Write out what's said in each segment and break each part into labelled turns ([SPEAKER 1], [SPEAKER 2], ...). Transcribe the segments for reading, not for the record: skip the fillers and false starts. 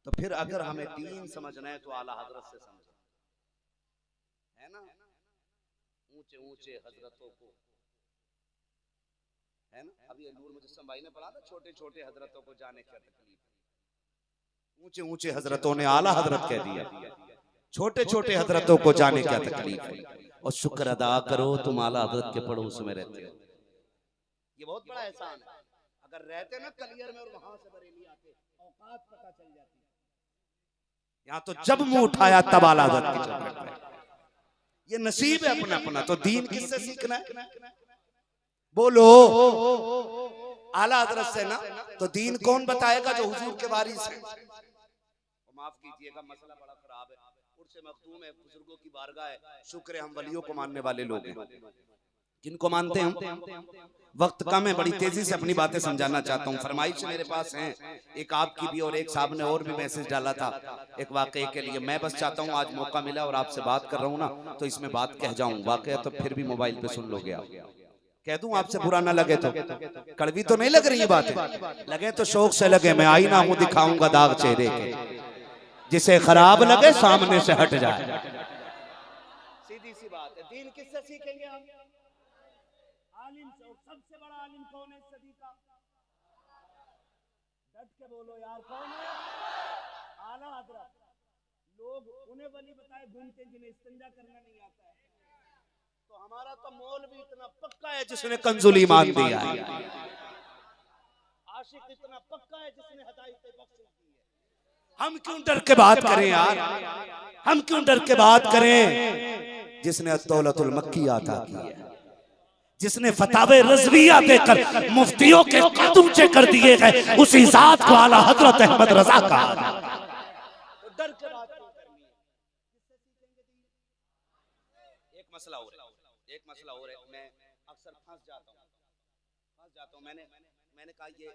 [SPEAKER 1] तो फिर अगर हमें दीन समझना है तो आला हजरत से समझे, है ना। ऊंचे ऊंचे हजरतों को, है ना। अभी नूर मुजस्सम भाई ने पढ़ा था, छोटे छोटे हजरतों को जाने क्या तकलीफ है। ऊंचे ऊंचे हजरतों ने आला हजरत कह दिया, छोटे छोटे हजरतों को जाने क्या तकलीफ है। और शुक्र अदा करो तुम आला हजरत के पड़ोस में रहते हो, ये बहुत बड़ा एहसान है। अगर रहते ना कलियर में और वहां से बरेली आते, औकात पता चल जाती। यहाँ तो जब मुंह उठाया तब आला हजरत की चौखट पे। ये नसीब है अपना अपना। तो दीन किससे सीखना है? बोलो आला हजरत से ना। तो दीन कौन बताएगा? जो हुजूर के वारिस हैं। माफ कीजिएगा मसला बड़ा खराब है, उर्से मखदूम है, बुजुर्गों की बारगाह है, शुक्र है हम वलियों को मानने वाले लोग हैं। किनको मानते हैं? वक्त कम है, बड़ी तेजी से अपनी बातें समझाना चाहता हूँ। फरमाइश मेरे पास हैं, एक आपकी भी और एक साहब ने और भी मैसेज डाला था एक वाकये के लिए। मैं बस चाहता हूँ आज मौका मिला और आपसे बात कर रहा हूँ ना, तो इसमें बात कह जाऊं। वाकया तो फिर भी मोबाइल पे सुन लोगे आप, कह दूं आपसे बुरा ना लगे तो। कड़वी तो नहीं लग रही है बातें? लगे तो शौक से लगे। मैं आईना हूं, दिखाऊंगा दाग चेहरे के, जिसे खराब लगे सामने से हट जाए। सीधी सी बात है। दीन किससे सीखेंगे हम? आलिम से। सबसे बड़ा आलिम कौन है इस सदी का? डट के बोलो यार, कौन है? आला हजरत। लोग उन्हें वली बताए घूमते जिन्हें इस्तिंजा करना नहीं आता है। तो हमारा तो मौल भी इतना पक्का है जिसने कंजुली मान दिया है, आशिक इतना पक्का है जिसने हदायतें बख्श दी है। हम क्यों डर के बात करें यार? हम क्यों डर के बात करें? जिसने अत्तौलतुल मक्की आता की है, जिसने फतावे रज़विया देकर मुफ्तियों के कद ऊंचे कर दिए गए, उसी जात को आला हजरत अहमद रजा कहा। तो डर के बात क्यों करनी है? एक मसला और है, एक मसला और है। मैं अक्सर फंस जाता हूँ। मैंने कहा ये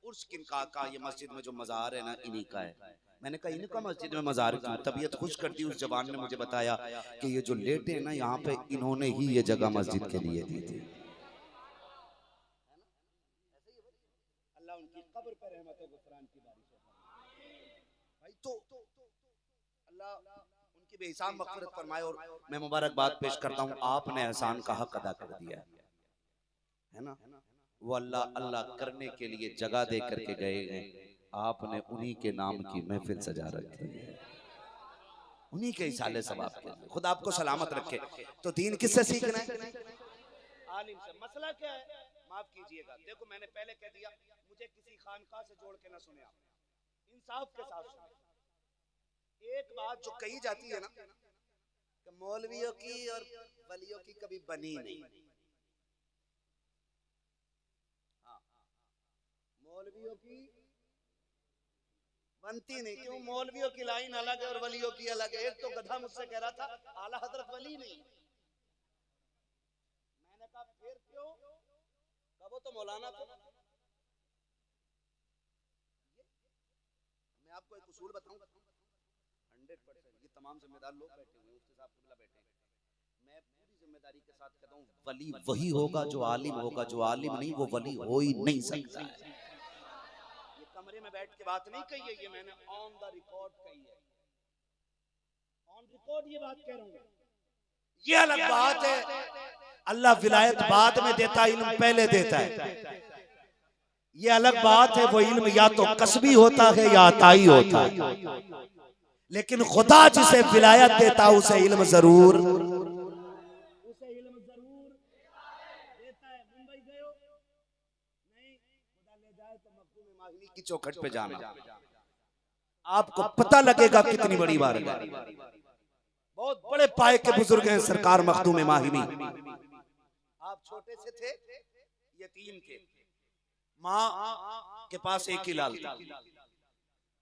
[SPEAKER 1] उर्स किन का ये मस्जिद में जो मज़ार है ना, इन्हीं का है। मैंने कहा इनका मस्जिद में मज़ार क्यों? तबीयत खुश कर दी उस जवान ने मुझे बताया कि ये जो लेटे हैं ना यहाँ पे, इन्होंने ही ये जगह मस्जिद के लिए दी थी। अल्लाह उनकी कब्र पर रहमत व गुफरान की बारिश भाई। तो अल्लाह उनकी बेहिसाब मग़फ़िरत फरमाए। और मैं मुबारकबाद पेश करता हूँ, आपने एहसान का हक अदा कर दिया है ना। वो अल्लाह अल्लाह करने के लिए जगह दे करके गए हैं, आपने उन्हीं के नाम की महफिल सजा रखी है, उन्हीं के इसाले सवाब के लिए। खुदा आपको सलामत रखे। तो दीन किससे सीखना है? आलिम से। मसला क्या है? माफ कीजिएगा, देखो मैंने पहले कह दिया, मुझे किसी खानका से जोड़ के ना सुने आप, इंसाफ के साथ सुने। एक बात जो कही जाती है ना कि मौलवियों की और वलियों की कभी बनी नहीं। मौलवियों की बनती नहीं। क्यों? मौलवियों की लाइन अलग है और वलियों की अलग है। एक तो गधा मुझसे कह रहा था आला हजरत वली नहीं। मैंने कहा फिर क्यों? कब? वो तो मौलाना था। मैं आपको एक उसूल बताऊं, 100% ये तमाम जिम्मेदार लोग बैठे हुए हैं, उसके साथ कुबला बैठे हैं, मैं पूरी जिम्मेदारी के साथ कहता हूं, वली वही होगा जो आलिम होगा। जो आलिम नहीं वो वली हो ही नहीं सकता है। कमरे में बैठ के बात नहीं कही है, ये मैंने ऑन द रिकॉर्ड कही है। ऑन रिकॉर्ड ये बात कह रहा हूँ। ये अलग बात है, अल्लाह विलायत बाद में देता है, इल्म पहले देता है। ये अलग बात है, वो इल्म या तो कसबी होता है या अताई होता है। लेकिन खुदा जिसे विलायत देता है उसे इल्म जरूर की चौखट पे जाना। आपको पता लगेगा कितनी बड़ी बात है। बहुत बड़े पाए के बुजुर्ग हैं सरकार मखदूम माहिमी। आप छोटे से थे, यतीम थे, माँ के पास एक ही लाल था।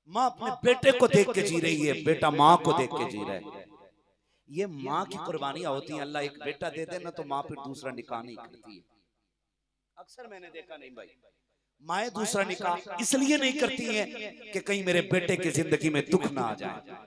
[SPEAKER 1] माँ अपने बेटे को देख के जी रही है, बेटा माँ को देख के जी रहा है। ये माँ की कुर्बानियां होती हैं। अल्लाह एक बेटा दे दे ना तो माँ फिर दूसरा निकाह नहीं करती है। अक्सर मैंने देखा, नहीं भाई, माएँ दूसरा निकाह इसलिए नहीं करती हैं कि कहीं मेरे बेटे की जिंदगी में दुख ना आ जाए।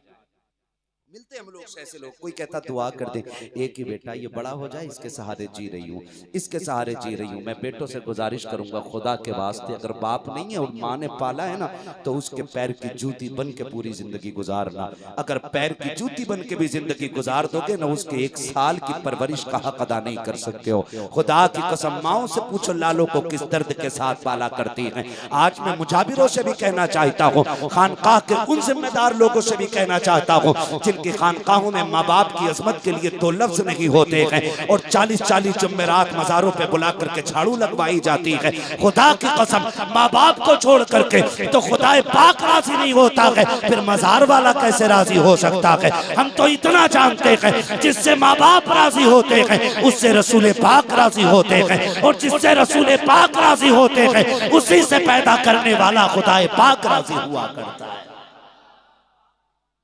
[SPEAKER 1] मिलते हम लोग से ऐसे लोग, कोई कहता दुआ कर दे, एक ही बेटा ये बड़ा हो जाए, इसके सहारे जी रही हूँ, इसके सहारे जी रही हूँ। मैं बेटों से गुजारिश करूंगा खुदा के वास्ते, अगर बाप नहीं है और माँ ने पाला है ना, तो उसके पैर की जूती बन के पूरी जिंदगी गुजारना। अगर पैर की जूती बन के भी जिंदगी गुजार दोगे ना, उसके 1 साल की परवरिश का हक अदा नहीं कर सकते हो। खुदा की कसम, माओ से पूछो लालों को किस दर्द के साथ पाला करती है। आज मैं मुजाबिरों से भी कहना चाहता हूँ, खानकाह के उन जिम्मेदार लोगों से भी कहना चाहता हूँ जिनकी खानकाहों में माँ बाप की अजमत के लिए 2 लफ्ज नहीं होते हैं और 40-40 जुम्मेरात मज़ारों पे बुला करके झाड़ू लगवाई जाती है। खुदा की कसम, माँ बाप को छोड़ करके तो खुदाए पाक राजी नहीं होता है, फिर मज़ार वाला कैसे राजी हो सकता है। हम तो इतना जानते हैं, जिससे माँ बाप राजी होते हैं उससे रसूल पाक राजी होते हैं, और जिससे रसूल पाक राजी होते हैं उसी से पैदा करने वाला खुदाए पाक राजी हुआ करता है।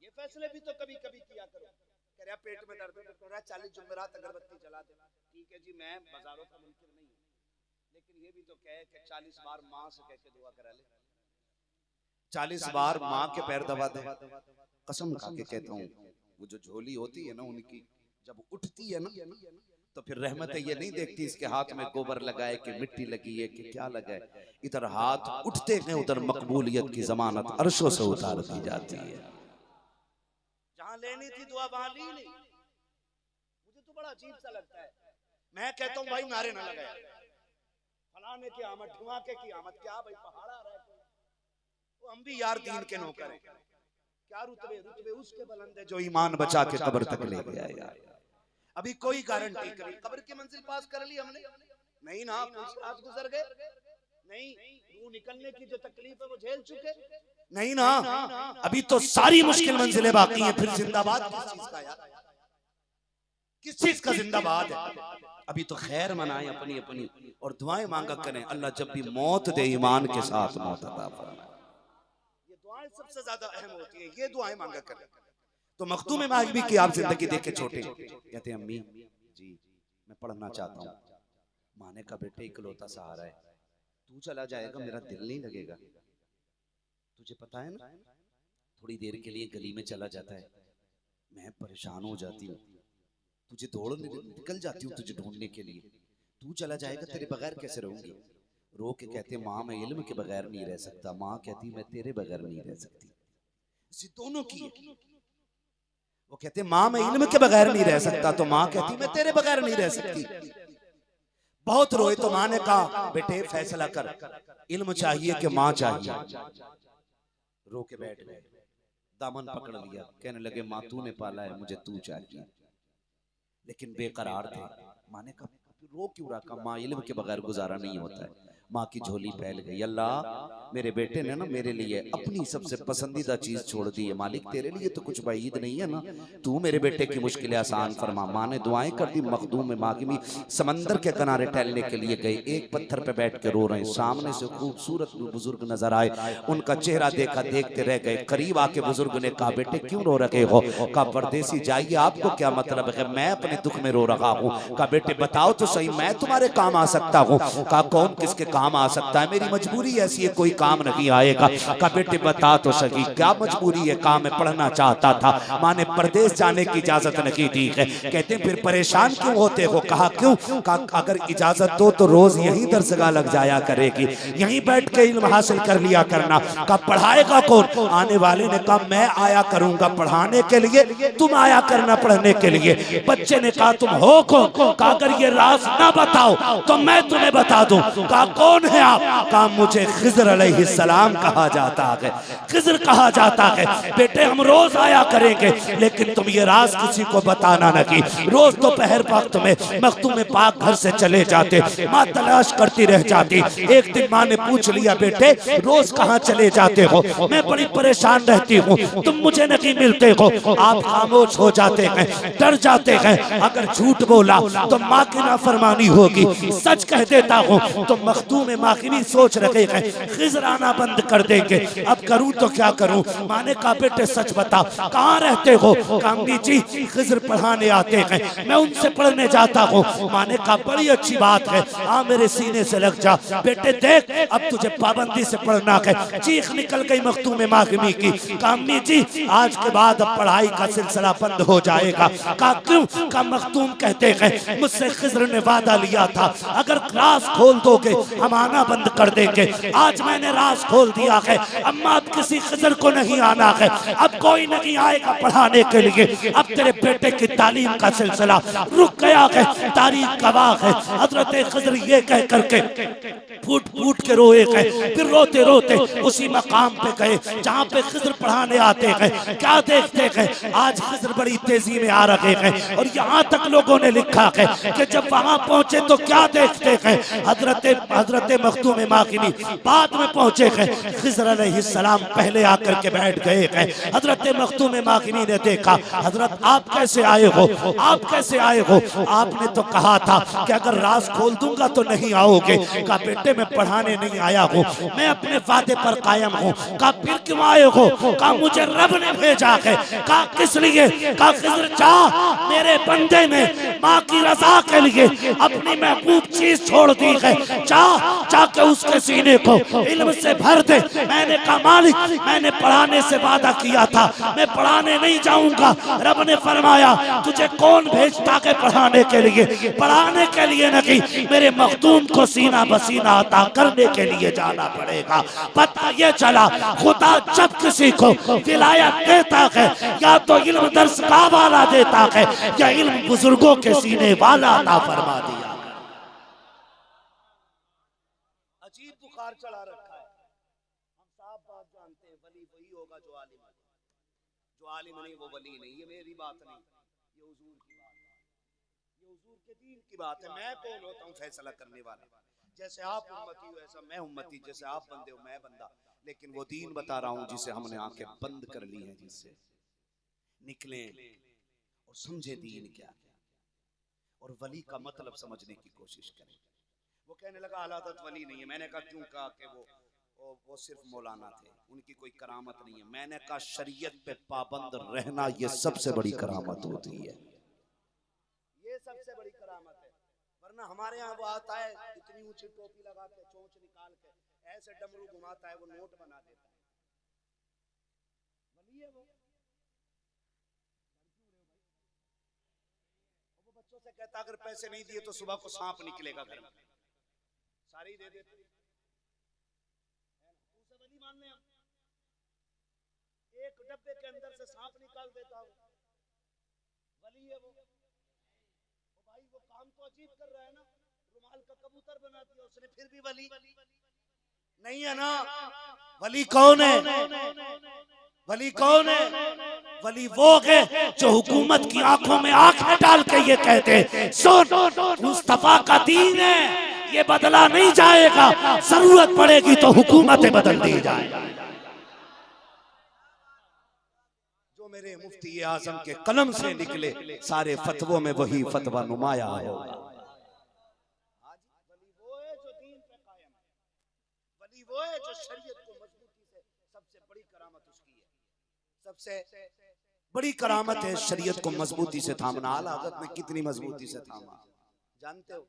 [SPEAKER 1] ये फैसले भी तो कभी कभी किया करो। कह रहा पेट में दर्द है, तो 40 जुमेरात अगरबत्ती जला दे। ठीक है जी, मैं बाजारों का मुनकिर नहीं हूँ, लेकिन ये भी तो कहे कि 40 बार माँ से कह के दुआ करा ले, 40 बार माँ के पैर दबा दे। कसम खा के कहता हूँ, वो जो झोली होती है ना उनकी, जब उठती है ना, तो फिर रहमतें ये नहीं देखती इसके हाथ में गोबर लगाए कि मिट्टी लगी है कि क्या लगा है। इधर हाथ उठते हैं, उधर मकबूलियत की जमानत अर्शों से उतार दी जाती है। जहां लेनी थी दुआ वहां ली नहीं। मुझे तो बड़ा अजीब सा लगता है। मैं कहता हूँ भाई नारे ना लगाए, फलाने की आमद, धुआंके की आमद, क्या भाई पहाड़ आ रहा है, तो हम भी यार दीन के नौकर हैं। क्या रुतबे, रुतबे उसके बुलंद है जो ईमान बचा के कब्र तक ले गया यार। अभी कोई गारंटी, कभी कब्र की मंजिल पास कर ली हमने नहीं ना, कुछ रात गुजर गए नहीं, रूह निकलने की जो तकलीफ है वो झेल चुके नहीं ना, अभी तो सारी मुश्किल मंजिलें बाकी हैं। फिर जिंदाबाद किस चीज का यार, किस चीज का जिंदाबाद है? अभी तो खैर मनाएं अपनी अपनी और दुआएं मांगा करें, अल्लाह जब भी मौत दे ईमान के साथ मौत अता फरमाए। ये दुआएं सबसे ज्यादा अहम होती है, ये दुआएं मांगा करें। तो मखदूम मागबी की आप जिंदगी देख के छोटे कहते हैं, अम्मी जी मैं पढ़ना चाहता हूँ। माने का बेटे इकलौता सहारा है, तू चला जाएगा मेरा दिल नहीं लगेगा। तुझे पता है ना, थोड़ी देर के लिए गली में चला जाता है, मैं परेशान हो जाती हूँ, तुझे दौड़ निकल जाती हूँ तुझे ढूंढने के लिए, तू चला जाएगा तेरे बगैर कैसे रहूंगी। रो के कहते माँ मैं इल्म के बगैर नहीं रह सकता, माँ कहती मैं तेरे बगैर नहीं रह सकती। इसी दोनों की, वो कहते माँ मैं इल्म के बगैर नहीं रह सकता, तो माँ कहती मैं तेरे बगैर नहीं रह सकती। बहुत रोए तो माँ ने कहा बेटे फैसला कर, इल्म चाहिए कि माँ चाहिए। रो के बैठ गए, दामन पकड़ लिया, कहने लगे माँ तूने पाला है, मुझे तू चाहिए। लेकिन बेकरार थे। माँ ने कहा रो क्यों रखा, माँ इल्म के बगैर गुजारा नहीं होता है। माँ की झोली फैल गई, अल्लाह मेरे बेटे ने ना मेरे लिए अपनी सबसे पसंदीदा चीज छोड़ दी है, मालिक तेरे लिए तो कुछ बाईद नहीं है ना, तू मेरे बेटे की मुश्किलें आसान फरमा। माँ ने दुआएं कर दी। मखदूम में मागिमी समंदर के किनारे टहलने के लिए गए, एक पत्थर पे बैठ के रो रहे हैं। सामने से खूबसूरत बुजुर्ग नजर आए, उनका चेहरा देखा, देखते रह गए। करीब आके बुजुर्ग ने कहा बेटे क्यों रो रहे हो? कहा परदेसी जाइए, आपको क्या मतलब है, मैं अपने दुख में रो रहा हूँ। कहा बेटे बताओ तो सही, मैं तुम्हारे काम आ सकता हूँ। कहा कौन किसके काम आ सकता है, मेरी मजबूरी ऐसी है कोई काम नहीं आएगा। कहा बेटे बता तो सही क्या मजबूरी है? कहा मैं पढ़ना चाहता था, माँ ने प्रदेश जाने की इजाजत नहीं दी है। कहते फिर परेशान क्यों होते हो? कहा क्यों? कहा अगर इजाजत दो तो रोज यही दरसगाह लग जाया करेगी, यहीं बैठ के इल्म हासिल कर लिया करना। कहा पढ़ाएगा कौन? आने वाले ने कहा मैं आया करूंगा पढ़ाने के लिए, तुम आया करना पढ़ने के लिए। बच्चे ने कहा तुम हो कौन? कहा अगर ये राज ना बताओ तो मैं तुम्हें बता दूं। कहा कौन है आप? कहा मुझे खिज़र अलैहिस्सलाम कहा जाता है, खिज़र कहा जाता है। बेटे हम रोज आया करेंगे, लेकिन तुम ये राज किसी को बताना नहीं। रोज दोपहर वक्त में मखदूम पाक घर से चले जाते, माँ तलाश करती रह जाती। एक दिन माँ ने पूछ लिया बेटे रोज कहाँ चले जाते हो? मैं बड़ी परेशान रहती हूँ, तुम मुझे नहीं मिलते हो। आप खामोश हो जाते हैं, डर जाते हैं, अगर झूठ बोला तो माँ की नाफरमानी होगी, सच कह देता हूँ तो मखदूम मखदूम माखिनी सोच रहे हैं खिज़र आना बंद कर देंगे, अब करूं तो क्या करूं। माँ ने कहा बेटे सच बता कहाँ रहते हो। अम्मी जी खिज़र पढ़ाने आते हैं, मैं उनसे पढ़ने जाता हूँ। माँ ने कहा बड़ी अच्छी बात है, आ मेरे सीने से लग जा। बेटे देख अब तुझे पाबंदी से पढ़ना है। चीख निकल गई मखदूम माखिनी की। अम्मी जी आज के बाद अब पढ़ाई का सिलसिला बंद हो जाएगा। कहा क्यों। का मखदूम कहते हैं मुझसे खिज़र ने वादा लिया था अगर राज खोल दोगे हम आना बंद कर देंगे। आज मैंने राज खोल दिया है, अम्मा अब किसी खिज़र को नहीं आना है, अब कोई नहीं आएगा पढ़ाने के लिए। अब तेरे बेटे की तालीम का सिलसिला रुक गया है। तारीख गवाह है हजरत खिज़र ये कह करके फूट फूट के रोए गए, फिर रोते रोते उसी मकाम पे गए जहाँ पे खिज़र पढ़ाने आते हैं। क्या देखते हैं आज खिज़र बड़ी तेजी में आ रहे हैं और यहाँ तक लोगों ने लिखा है कि जब वहां पहुंचे तो क्या देखते हैं हजरत मखदूम माखिनी बाद में पहुंचे हैं। खिज़र अलैहिस्सलाम पहले आकर के बैठ गए हैं। हजरत मखदूम माखिनी ने देखा हजरत आप कैसे आए हो, आप कैसे आए हो। आपने तो कहा था कि अगर राज खोल दूंगा तो नहीं आओगे। कहा बेटे मैं पढ़ाने नहीं आया हूँ, मैं अपने वादे पर कायम हूँ। कहा फिर क्यों आए हो। कहा मुझे रब ने भेजा है। कहा किस लिए। कहा खिज़र जा मेरे बंदे ने माँ की रजा के लिए अपनी महबूब चीज छोड़ दी है, जाके उसके सीने को इल्म से भर दे। मैंने कहा मालिक मैंने पढ़ाने से वादा किया था, मैं पढ़ाने नहीं जाऊंगा। रब ने फरमाया तुझे कौन भेजता है पढ़ाने के लिए। पढ़ाने के लिए नहीं, मेरे मखदूम को सीना बसीना अता करने के लिए जाना पड़ेगा। पता ये चला खुदा जब किसी को विलायत देता है या तो इल्म दरसगाह वाला देता है या इल्म बुजुर्गों के सीने वाला अता फरमा दिया। अजीब बुखार चढ़ा रखा है। हम साफ बात जानते हैं वली वही होगा जो आलिम है, जो आलिम नहीं वो वली नहीं। ये मेरी बात नहीं, ये हुजूर की बात है, ये हुजूर के दीन की बात है। मैं कौन होता हूँ फैसला करने वाला। जैसे आप उम्मती हो ऐसा मैं उम्मती, जैसे आप बंदे हो मैं बंदा। लेकिन वो दीन बता रहा हूँ जिसे हमने आंखें बंद कर ली हैं, जिससे निकले और समझे दीन क्या और वली का मतलब समझने की कोशिश करें। वो कहने लगा आला हज़रत वली नहीं है। मैंने कहा क्यों। कहा कि वो सिर्फ मौलाना थे, उनकी कोई करामत नहीं है। मैंने कहा शरीयत पे पाबंद रहना ये सबसे बड़ी करामत होती है, ये सबसे बड़ी करामत है। वरना हमारे यहाँ वो आता है इतनी ऊंची टोपी लगा के चोंच निकाल के ऐसे डमरू घुमाता है, वो नोट बना देता है। वली है वो बच्चों से कहता अगर पैसे नहीं दिए तो सुबह को सांप निकलेगा घर में, सारी दे देते। उसे वली मान ले हम, एक डब्बे के अंदर से सांप निकाल देता हूं, वली है वो भाई। वो काम तो अजीब कर रहा है ना, रुमाल का कबूतर बना दिया उसने, फिर भी वली नहीं है ना। वली कौन है। वली कौन है। वली वो है जो हुकूमत की आंखों में आंखें डाल के ये कहते सुन मुस्तफा का दीन है, ये बदला नहीं जाएगा, जरूरत पड़ेगी तो हुकूमतें बदल दी जाए। जो मेरे मुफ्ती आजम के कलम से निकले सारे फतवों में वही फतवा नुमाया होगा। वली वो है जो दीन पे कायम है, वली वो है जो शरीयत को मजबूती से, सबसे बड़ी करामत उसकी है, सबसे बड़ी करामत है शरीयत को मजबूती से थामना। आला हज़रत ने कितनी मजबूती से थामा जानते हो।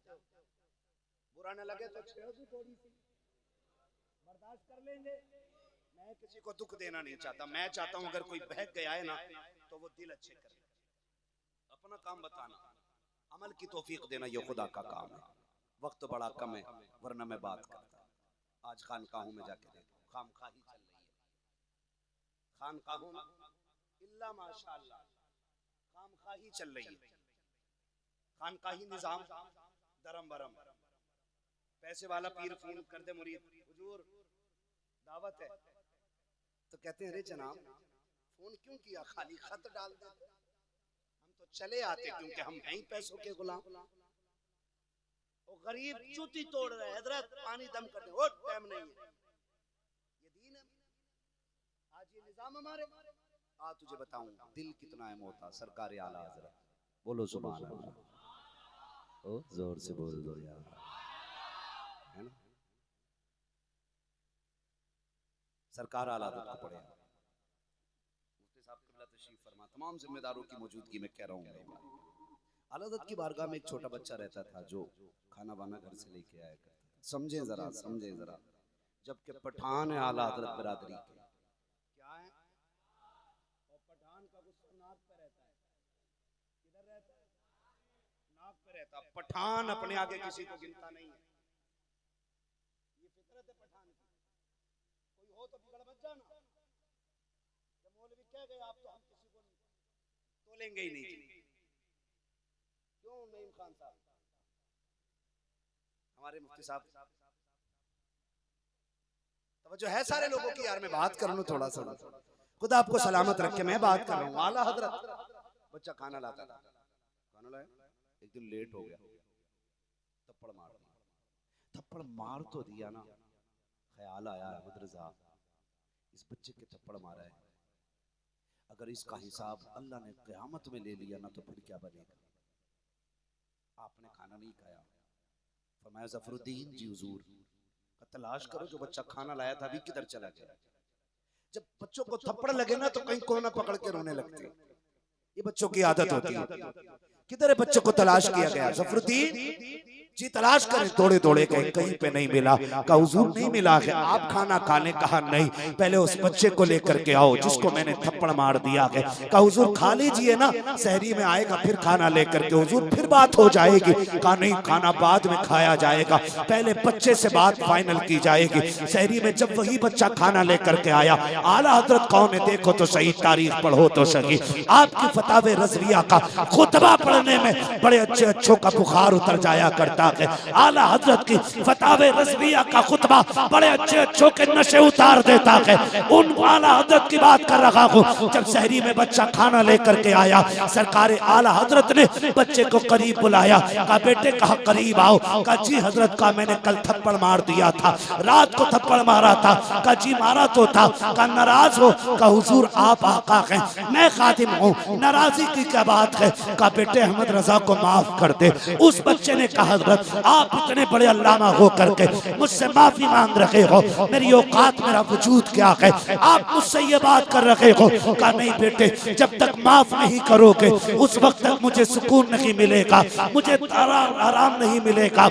[SPEAKER 1] बुरा न लगे तो छेड़ दो थोड़ी सी, बर्दाश्त कर लेंगे। मैं किसी को दुख देना नहीं चाहता, मैं चाहता हूं अगर कोई बहक गया है ना तो वो दिल अच्छे करे। अपना काम बताना, अमल की तौफीक देना ये खुदा का काम है। वक्त बड़ा कम है वरना मैं बात करता। आज खानकाहों में जाके देखो खामखाही चल रही है, खानकाहों में इल्ला माशाअल्लाह खामखाही चल रही है। खानकाही निजाम दरम बरम, पैसे वाला पीर फोन कर दे मुरीद हुजूर दावत है तो कहते हैं अरे जनाब फोन क्यों किया, खाली खत डाल दे। हम तो चले आते क्योंकि हम हैं ही पैसों के गुलाम। वो गरीब जूती तोड़ रहे हैं, हजरत पानी दम कर दे, वो टाइम नहीं है। ये दीन है आज, ये निजाम हमारे। आ तुझे बताऊं दिल कितना अहम होता। सरकार आला हज़रत बोलो सुभान अल्लाह, ओ जोर से बोल दो यार, है ना। सरकार आला हज़रत को पढ़े। मुफ्ती साहब क़िबला तशरीफ फरमा, तमाम जिम्मेदारों की मौजूदगी में कह रहा हूँ। आला हज़रत की बारगाह में एक छोटा बच्चा रहता था जो खाना वाना घर से लेके आया करता था। समझे जरा, समझे जरा, जबकि पठान है आला हज़रत बिरादरी के, क्या है, और पठान का गुस्सा नाक पे रहता है। किधर रहता है? नाक पे रहता है। पठान अपने आगे किसी को गिनता नहीं है, ये फितरत है पठान की। कोई हो तो बिगड़ मत जाना, जब मौलवी कह गए आप तो हम किसी को तोलेंगे ही नहीं। क्यों नईम खान साहब, हमारे मुफ्ती साहब, तवज्जो है सारे लोगों की यार, मैं बात कर लूं थोड़ा सा, खुदा आपको सलामत रखे, मैं बात कर रहा हूँ। आला हज़रत बच्चा खाना लाता था, खाना लाया, एक दिन लेट हो गया, थप्पड़ मार दिया। थप्पड़ मार तो दिया ना, ख्याल आया अहमद रज़ा इस बच्चे के थप्पड़ मारा है, अगर इसका हिसाब अल्लाह ने क़यामत में ले लिया ना तो फिर क्या बनेगा। आपने खाना नहीं खाया, फरमाया ज़फ़रुद्दीन जी हुजूर का तलाश करो, जो बच्चा खाना लाया था अभी किधर चला गया। जब बच्चों को थप्पड़ लगे ना तो कहीं कोना पकड़ के रोने लगते, ये बच्चों की आदत होती है। किधर है बच्चों को तलाश किया गया, ज़फ़रुद्दीन जी तलाश करें, दौड़े दौड़े गए, कहीं पे नहीं मिला। कहा हुजूर नहीं मिला है, आप खाना खाने, कहा नहीं, पहले उस बच्चे को लेकर के आओ जिसको मैंने थप्पड़ मार दिया है। कहा हुजूर खा लीजिए ना, सहरी में आएगा फिर खाना लेकर के हुजूर फिर बात हो जाएगी। कहा नहीं, खाना बाद में खाया जाएगा, पहले बच्चे से बात फाइनल की जाएगी। सहरी में जब वही बच्चा खाना लेकर के आया, आला हज़रत कौन है देखो तो सही, तारीख पढ़ो तो सही, आपकी फतावे रज़विया का खुतबा पढ़ने में बड़े अच्छे अच्छों का बुखार उतर जाया करता। आला हज़रत की फतावे रज़विया का खुतबा बड़े अच्छे अच्छों के नशे उतार देता है। उन आला हज़रत की बात कर रहा हूँ, जब सहरी में बच्चा खाना लेकर के आया, सरकार आला हज़रत ने बच्चे को करीब बुलाया, कहा बेटे कहा करीब आओ। कहा जी हज़रत का मैंने कल थप्पड़ मार दिया था, रात को थप्पड़ मारा था। कहा जी मारा तो था। कहा नाराज हो? कहा हुजूर आप आका हैं, मैं खादिम हूँ, नाराजी की क्या बात है। कहा बेटे अहमद रज़ा को माफ कर दे। उस बच्चे ने कहा आप इतने बड़े अल्लामा हो करके मुझसे माफी मांग रहे हो, मेरी औकात मेरा वजूद क्या है, आप मुझसे ये बात कर रहे हो। कहा नहीं बेटे, जब तक माफ नहीं करोगे उस वक्त तक मुझे सुकून नहीं मिलेगा, मुझे आराम नहीं मिलेगा।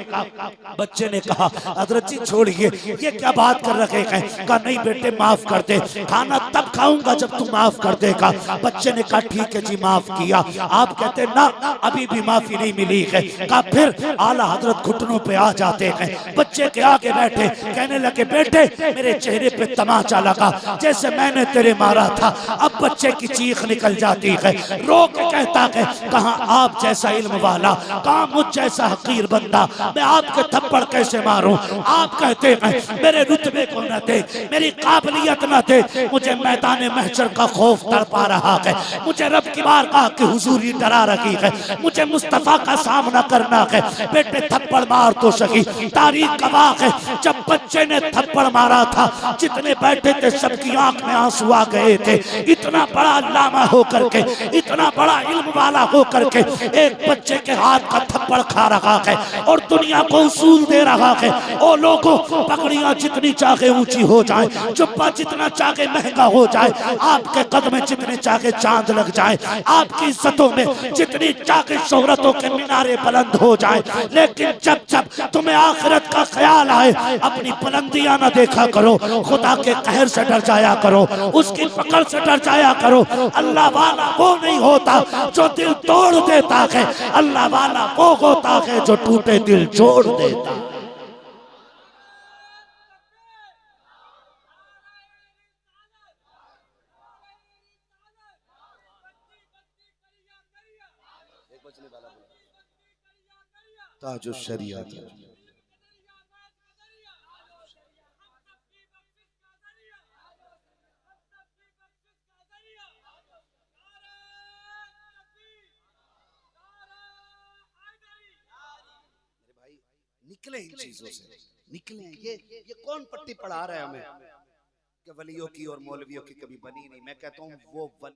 [SPEAKER 1] बच्चे ने कहा हज़रत जी छोड़िए, ये क्या बात कर रहे हैं। कहा नहीं बेटे माफ कर दे, खाना तब खाऊंगा जब तू माफ कर देगा। बच्चे ने कहा ठीक है जी माफ किया। आप कहते ना अभी भी माफी नहीं मिली है। कहा फिर आला हज़रत घुटनों पे आ जाते हैं, बच्चे के आगे बैठे, कहने लगे बेटे मेरे चेहरे पे तमाचा लगा जैसे मैंने तेरे मारा था। अब बच्चे की चीख निकल जाती है, रो के कहता है कहा आप जैसा इल्म वाला, कहा मुझ जैसा हकीर बंदा, मैं आपके थप्पड़ कैसे मारूं। आप कहते हैं मेरे रुतबे को न दे, मेरी काबिलियत न दे, मुझे मैदान महशर का खौफ तड़पा रहा है, मुझे रब की बारगाह की हुजूरी डरा रही है, मुझे मुस्तफा का सामना करना है। बेटे थप्पड़ मार तो सही, तारीख गवाह है जब बच्चे ने थप्पड़ मारा था जितने बैठे थे सबकी आंख में आंसू आ गए थे। इतना बड़ा अल्लामा होकर के, इतना बड़ा इल्म वाला होकर के एक बच्चे के हाथ का थप्पड़ खा रहा है और दुनिया को उसूल दे रहा है। ओ लोगों, पगड़ियां जितनी चाहे ऊंची हो जाए, जुब्बा जितना चाहे महंगा हो जाए, आपके कदम में जितने चाहे चांद लग जाए, आपकी इज्जतों में जितनी चाहे शोहरतों के मीनारे बुलंद हो जाए, लेकिन जब जब तुम्हें आखिरत का ख्याल आए अपनी बुलंदियां न देखा करो, खुदा के कहर से डर जाया करो, उसकी पकड़ से डर जाया करो। अल्लाह वाला वो नहीं होता जो दिल तोड़ देता है, अल्लाह वाला वो होता है जो टूटे दिल जोड़ देता है। ताजो शरीयत निकले इन चीजों से, निकले। ये कौन पट्टी पढ़ा रहा है हमें कि वलियों की और मौलवियों की कभी बनी नहीं। मैं कहता हूँ वो